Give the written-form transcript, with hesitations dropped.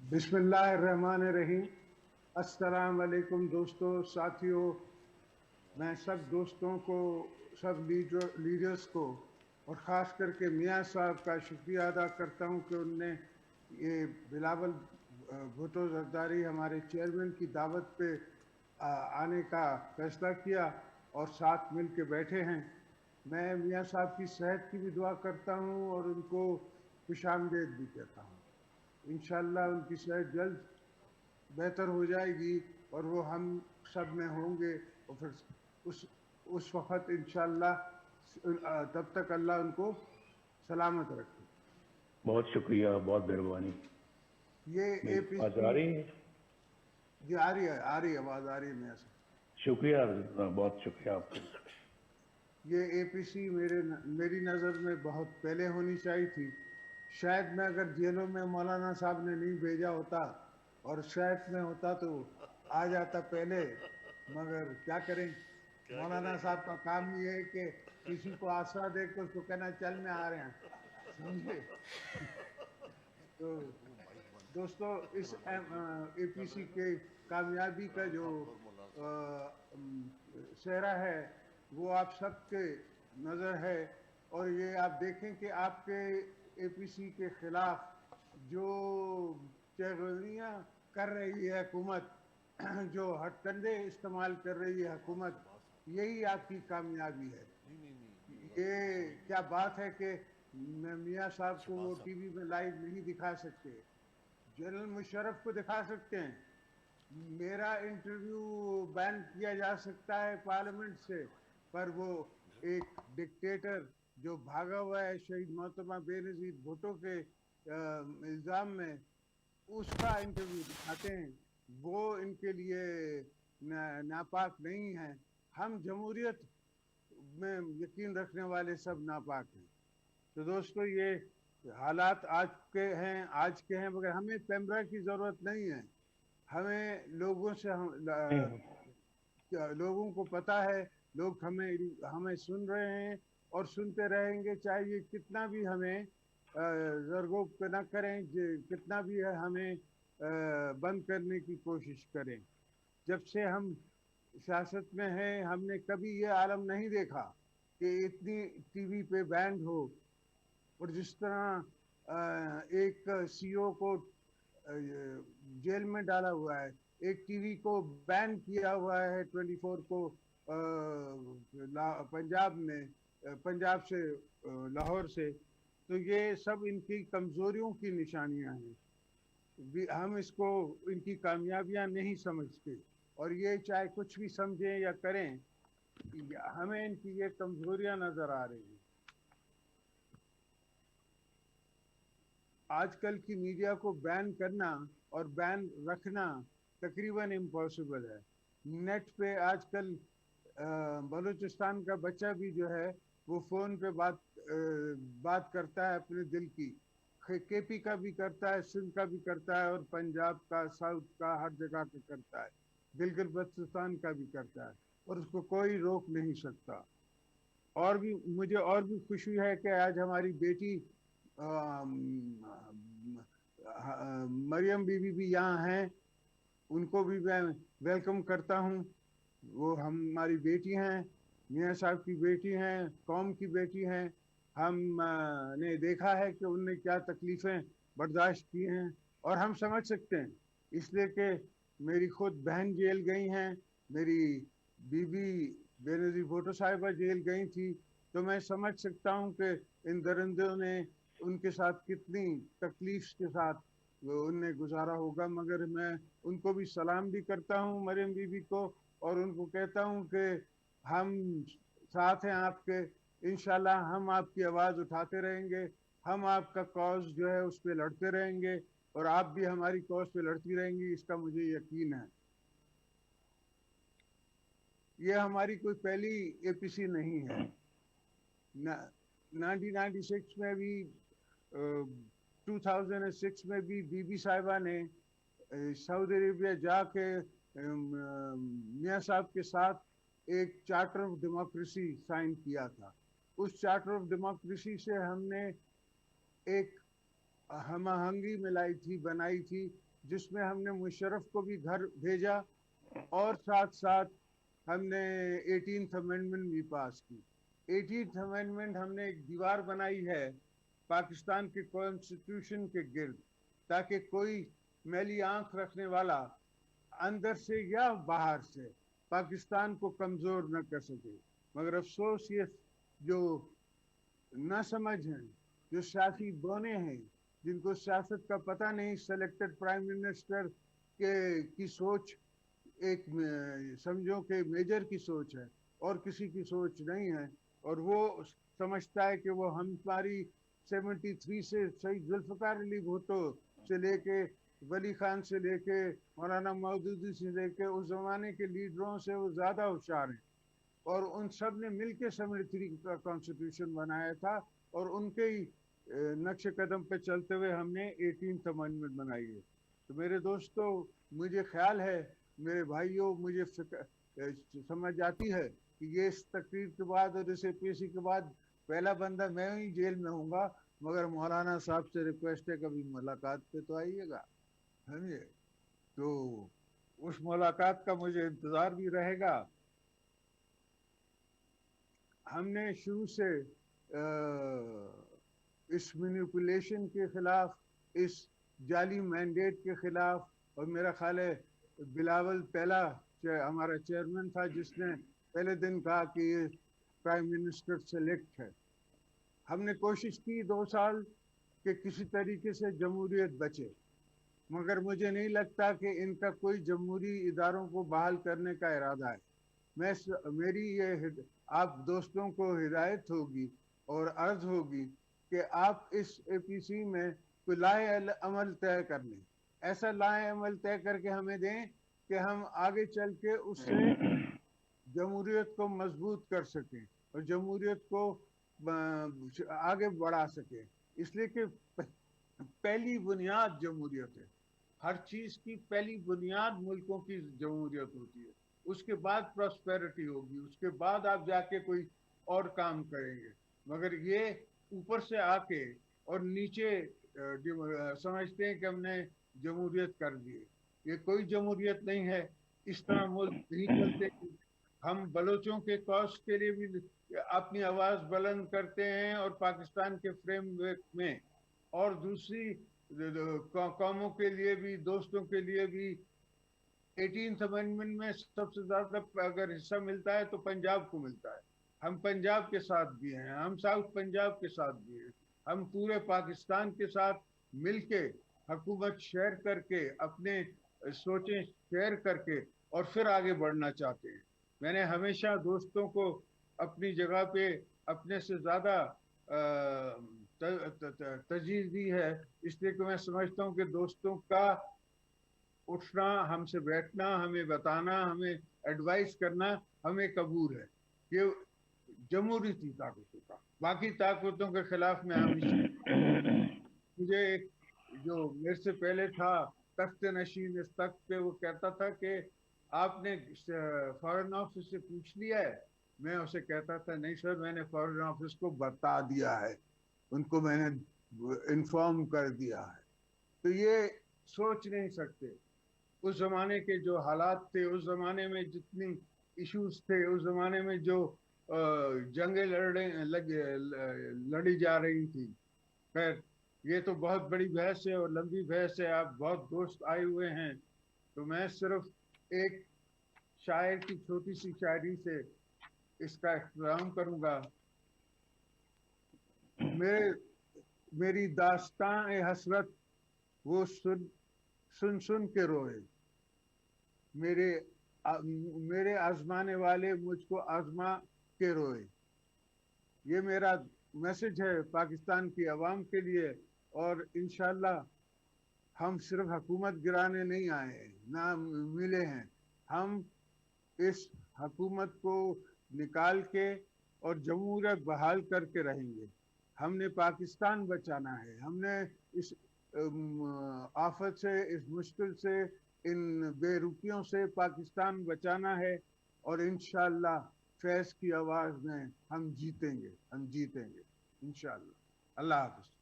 बिस्मिल्लाहिर्रहमानिर्रहीम। अस्सलाम वालेकुम दोस्तों, साथियों। मैं सब दोस्तों को, सब लीडर्स को और ख़ास करके मियाँ साहब का शुक्रिया अदा करता हूँ कि उनने ये बिलावल भुट्टो जरदारी हमारे चेयरमैन की दावत पे आने का फैसला किया और साथ मिल के बैठे हैं। मैं मियाँ साहब की सेहत की भी दुआ करता हूँ और उनको खुशामदीद भी कहता हूँ। इंशाल्लाह उनकी सेहत जल्द बेहतर हो जाएगी और वो हम सब में होंगे और फिर उस वक़्त इंशाल्लाह तब तक अल्लाह उनको सलामत रखे। बहुत शुक्रिया, बहुत मेहरबानी। ये मेरी आवाज़ आ एपीसी रही है? जी आ रही है, आवाज़ आ रही है मेरे से। शुक्रिया, बहुत शुक्रिया आपका। ये एपीसी मेरी नज़र में बहुत पहले होनी चाहिए थी। शायद मैं अगर जेलों में मौलाना साहब ने नहीं भेजा होता और शायद में होता तो आ जाता पहले, मगर क्या करें। मौलाना साहब का काम ये है कि किसी को आसरा दे के उसको कहना चल में आ रहे हैं, समझे। तो दोस्तों, इस एपीसी के कामयाबी का जो सेहरा है वो आप सबके नज़र है। और ये आप देखें कि आपके एपीसी के खिलाफ जो चगलियाँ कर रही है हुकूमत, जो हथकंडे इस्तेमाल कर रही है हुकूमत, यही आपकी कामयाबी है। ये क्या बात है कि मियाँ साहब को वो टीवी में लाइव नहीं दिखा सकते, जनरल मुशर्रफ को दिखा सकते हैं। मेरा इंटरव्यू बैन किया जा सकता है पार्लियामेंट से, पर वो एक डिक्टेटर जो भागा हुआ है शहीद मोहतरमा बेनज़ीर भुट्टो के इल्ज़ाम में, उसका इंटरव्यू दिखाते हैं। वो इनके लिए नापाक नहीं है। हम जमहूरियत में यकीन रखने वाले सब नापाक हैं। तो दोस्तों, ये हालात आज के हैं, मगर हमें पैमरा की ज़रूरत नहीं है। हमें लोगों से लोगों को पता है, लोग हमें सुन रहे हैं और सुनते रहेंगे, चाहे ये कितना भी हमें ज़रगोब न करें, कितना भी है हमें बंद करने की कोशिश करें। जब से हम सियासत में हैं, हमने कभी ये आलम नहीं देखा कि इतनी टीवी पे बैंड हो। और जिस तरह एक सीईओ को जेल में डाला हुआ है, एक टीवी को बैन किया हुआ है 24 को पंजाब से, लाहौर से, तो ये सब इनकी कमजोरियों की निशानियां हैं। हम इसको इनकी कामयाबियां नहीं समझते, और ये चाहे कुछ भी समझें या करें, हमें इनकी ये कमजोरियां नजर आ रही हैं। आजकल की मीडिया को बैन करना और बैन रखना तकरीबन इम्पॉसिबल है। नेट पे आजकल बलूचिस्तान का बच्चा भी जो है वो फोन पे बात करता है अपने दिल की। केपी का भी करता है, सिंध का भी करता है, और पंजाब का, साउथ का, हर जगह का करता है, गिलगित बल्तिस्तान का भी करता है, और उसको कोई रोक नहीं सकता। और भी मुझे और भी खुशी है कि आज हमारी बेटी मरियम बीबी भी यहाँ हैं। उनको भी मैं वेलकम करता हूँ। वो हमारी बेटी हैं, मियाँ साहब की बेटी हैं, कौम की बेटी हैं। हम ने देखा है कि उनने क्या तकलीफ़ें बर्दाश्त की हैं, और हम समझ सकते हैं, इसलिए कि मेरी खुद बहन जेल गई हैं, मेरी बीबी बेनज़ीर भुट्टो साहिबा जेल गई थी। तो मैं समझ सकता हूँ कि इन दरिंदों ने उनके साथ कितनी तकलीफ के साथ उनने गुजारा होगा। मगर मैं उनको भी सलाम भी करता हूँ, मरियम बीबी को, और उनको कहता हूँ कि हम साथ हैं आपके। इंशाल्लाह हम आपकी आवाज़ उठाते रहेंगे, हम आपका कॉज जो है उस पर लड़ते रहेंगे, और आप भी हमारी कॉज पे लड़ती रहेंगी, इसका मुझे यकीन है। ये हमारी कोई पहली एपीसी नहीं है। 1996 में भी, 2006 में भी बीबी साहिबा ने सऊदी अरेबिया जाके मियाँ साहब के साथ एक चार्टर ऑफ डेमोक्रेसी साइन किया था। उस चार्टर ऑफ डेमोक्रेसी से हमने एक हम आहंगी मिलाई थी, बनाई थी, जिसमें हमने मुशर्रफ को भी घर भेजा और साथ साथ हमने 18th अमेंडमेंट भी पास की। 18th अमेंडमेंट हमने एक दीवार बनाई है पाकिस्तान के कॉन्स्टिट्यूशन के गिर्द, ताकि कोई मैली आंख रखने वाला अंदर से या बाहर से पाकिस्तान को कमज़ोर न कर सके। मगर अफसोस ये जो ना समझ हैं, जो सियासी बोने हैं, जिनको सियासत का पता नहीं, सेलेक्टेड प्राइम मिनिस्टर की सोच एक समझो कि मेजर की सोच है और किसी की सोच नहीं है, और वो समझता है कि वो हमारी 73 से शहीद जुल्फ़िकार अली भुट्टो से लेके वली खान से लेके मौलाना मौदूदी से लेके उस ज़माने के लीडरों से वो ज़्यादा होशियार हैं, और उन सब ने मिल के 73 का कॉन्स्टिट्यूशन बनाया था, और उनके ही नक्शे कदम पे चलते हुए हमने 18th अमेंडमेंट बनाई है। तो मेरे दोस्तों, मुझे ख्याल है, मेरे भाइयों, मुझे समझ आती है कि ये इस तकरीर के बाद और इस APC के बाद पहला बंदा मैं ही जेल में हूँगा, मगर मौलाना साहब से रिक्वेस्ट है कभी मुलाकात पे तो आइएगा, समझे। तो उस मुलाकात का मुझे इंतज़ार भी रहेगा। हमने शुरू से इस मैनिपुलेशन के खिलाफ, इस जाली मैंडेट के खिलाफ, और मेरा ख्याल है बिलावल पहला हमारा चेयरमैन था जिसने पहले दिन कहा कि ये प्राइम मिनिस्टर सेलेक्ट है। हमने कोशिश की 2 साल कि किसी तरीके से जमहूरियत बचे, मगर मुझे नहीं लगता कि इनका कोई जमहूरी इदारों को बहाल करने का इरादा है। मेरी ये आप दोस्तों को हिदायत होगी और अर्ज होगी कि आप इस APC में कोई लाए अमल तय कर लें, ऐसा लाए अमल तय करके हमें दें कि हम आगे चल के उससे जमहूरियत को मजबूत कर सकें और जमहूरियत को आगे बढ़ा सकें। इसलिए कि पहली बुनियाद जमहूरियत है, हर चीज़ की पहली बुनियाद मुल्कों की जमहूरियत होती है, उसके बाद प्रॉस्पेरिटी होगी, उसके बाद आप जाके कोई और काम करेंगे। मगर ये ऊपर से आके और नीचे समझते हैं कि हमने जमहूरियत कर दी, ये कोई जमहूरियत नहीं है। इस तरह मुल्क नहीं चलते। हम बलोचों के कॉज के लिए भी अपनी आवाज़ बुलंद करते हैं और पाकिस्तान के फ्रेमवर्क में, और दूसरी कौमों के लिए भी, दोस्तों के लिए भी। 18th अमेंडमेंट में सबसे ज़्यादा अगर हिस्सा मिलता है तो पंजाब को मिलता है। हम पंजाब के साथ भी हैं, हम साउथ पंजाब के साथ भी हैं, हम पूरे पाकिस्तान के साथ मिलके हुकूमत शेयर करके, अपने सोचें शेयर करके और फिर आगे बढ़ना चाहते हैं। मैंने हमेशा दोस्तों को अपनी जगह पे अपने से ज़्यादा तरजीह दी है, इसलिए कि मैं समझता हूँ कि दोस्तों का उठना, हमसे बैठना, हमें बताना, हमें एडवाइस करना हमें कबूल है। ये जमहूरी ताकतों का, बाकी ताकतों के खिलाफ में हमेशा। मुझे एक जो मेरे से पहले था तख्त नशीन, इस तख्त पे, वो कहता था कि आपने फॉरेन ऑफिस से पूछ लिया है? मैं उसे कहता था नहीं सर, मैंने फॉरेन ऑफिस को बता दिया है, उनको मैंने इन्फॉर्म कर दिया है। तो ये सोच नहीं सकते उस ज़माने के जो हालात थे, उस ज़माने में जितनी इश्यूज थे, उस ज़माने में जो जंगें लड़ी जा रही थी। खैर, ये तो बहुत बड़ी बहस है और लंबी बहस है। आप बहुत दोस्त आए हुए हैं, तो मैं सिर्फ एक शायर की छोटी सी शायरी से इसका इख्तिताम करूँगा। मेरी दास्तां ए हसरत वो सुन सुन के रोए, मेरे आजमाने वाले मुझको आजमा के रोए। ये मेरा मैसेज है पाकिस्तान की आवाम के लिए, और इंशाल्लाह हम सिर्फ हुकूमत गिराने नहीं आए हैं, ना मिले हैं। हम इस हुकूमत को निकाल के और जमहूरियत बहाल करके रहेंगे। हमने पाकिस्तान बचाना है, हमने इस आफत से, इस मुश्किल से, इन बेरुखियों से पाकिस्तान बचाना है, और इंशाअल्लाह फैज़ की आवाज़ में हम जीतेंगे इंशाअल्लाह। अल्लाह हाफ़िज़।